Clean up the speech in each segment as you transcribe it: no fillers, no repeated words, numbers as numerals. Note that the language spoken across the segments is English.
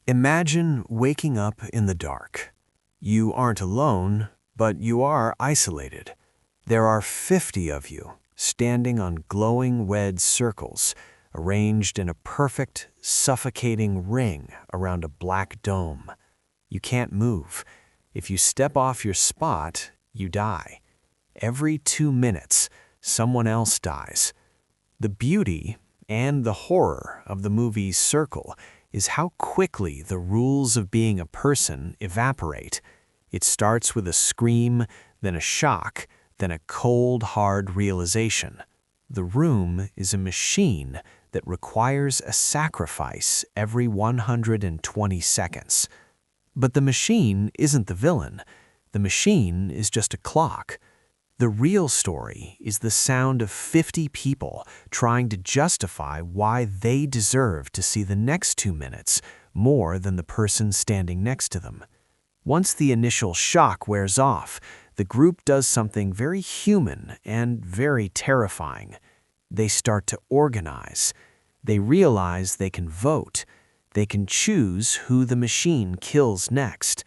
Imagine waking up in the dark. You aren't alone, but you are isolated. There are 50 of you, standing on glowing red circles, arranged in a perfect, suffocating ring around a black dome. You can't move. If you step off your spot, you die. Every 2 minutes, someone else dies. The beauty and the horror of the movie Circle is how quickly the rules of being a person evaporate. It starts with a scream, then a shock, then a cold, hard realization. The room is a machine that requires a sacrifice every 120 seconds. But the machine isn't the villain. The machine is just a clock. The real story is the sound of 50 people trying to justify why they deserve to see the next 2 minutes more than the person standing next to them. Once the initial shock wears off, the group does something very human and very terrifying. They start to organize. They realize they can vote. They can choose who the machine kills next.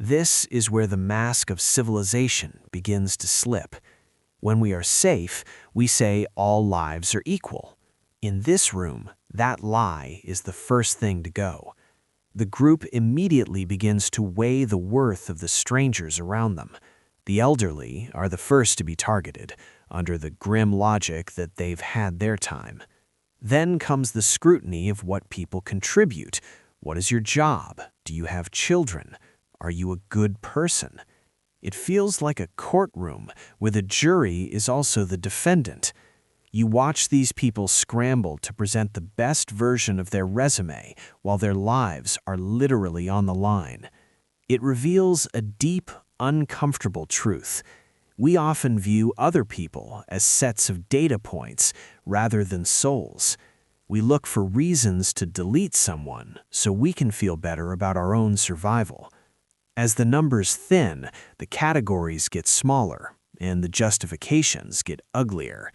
This is where the mask of civilization begins to slip. When we are safe, we say all lives are equal. In this room, that lie is the first thing to go. The group immediately begins to weigh the worth of the strangers around them. The elderly are the first to be targeted, under the grim logic that they've had their time. Then comes the scrutiny of what people contribute. What is your job? Do you have children? Are you a good person? It feels like a courtroom where the jury is also the defendant. You watch these people scramble to present the best version of their resume while their lives are literally on the line. It reveals a deep, uncomfortable truth. We often view other people as sets of data points rather than souls. We look for reasons to delete someone so we can feel better about our own survival. As the numbers thin, the categories get smaller, and the justifications get uglier.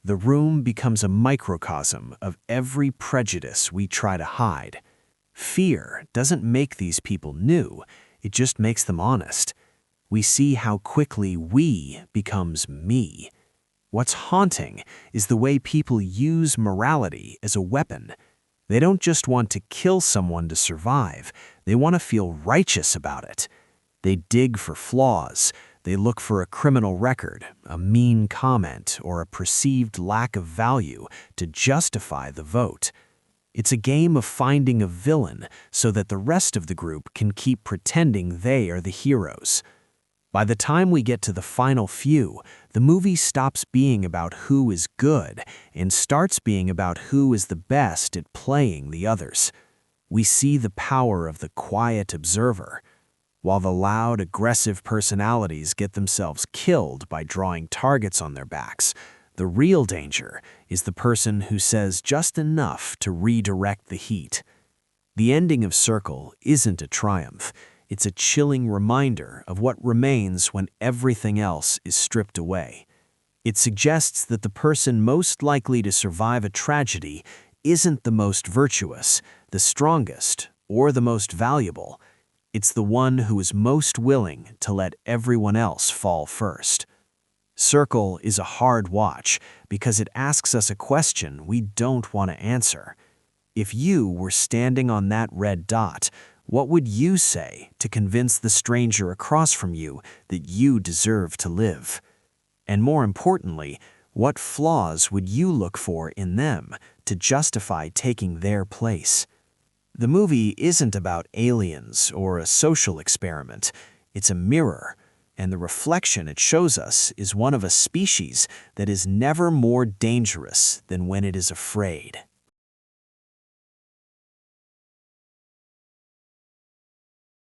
The room becomes a microcosm of every prejudice we try to hide. Fear doesn't make these people new, it just makes them honest. We see how quickly we becomes me. What's haunting is the way people use morality as a weapon. They don't just want to kill someone to survive, they want to feel righteous about it. They dig for flaws, they look for a criminal record, a mean comment, or a perceived lack of value to justify the vote. It's a game of finding a villain so that the rest of the group can keep pretending they are the heroes. By the time we get to the final few, the movie stops being about who is good and starts being about who is the best at playing the others. We see the power of the quiet observer. While the loud, aggressive personalities get themselves killed by drawing targets on their backs, the real danger is the person who says just enough to redirect the heat. The ending of Circle isn't a triumph. It's a chilling reminder of what remains when everything else is stripped away. It suggests that the person most likely to survive a tragedy isn't the most virtuous, the strongest, or the most valuable. It's the one who is most willing to let everyone else fall first. Circle is a hard watch because it asks us a question we don't want to answer. If you were standing on that red dot, what would you say to convince the stranger across from you that you deserve to live? And more importantly, what flaws would you look for in them to justify taking their place? The movie isn't about aliens or a social experiment. It's a mirror, and the reflection it shows us is one of a species that is never more dangerous than when it is afraid.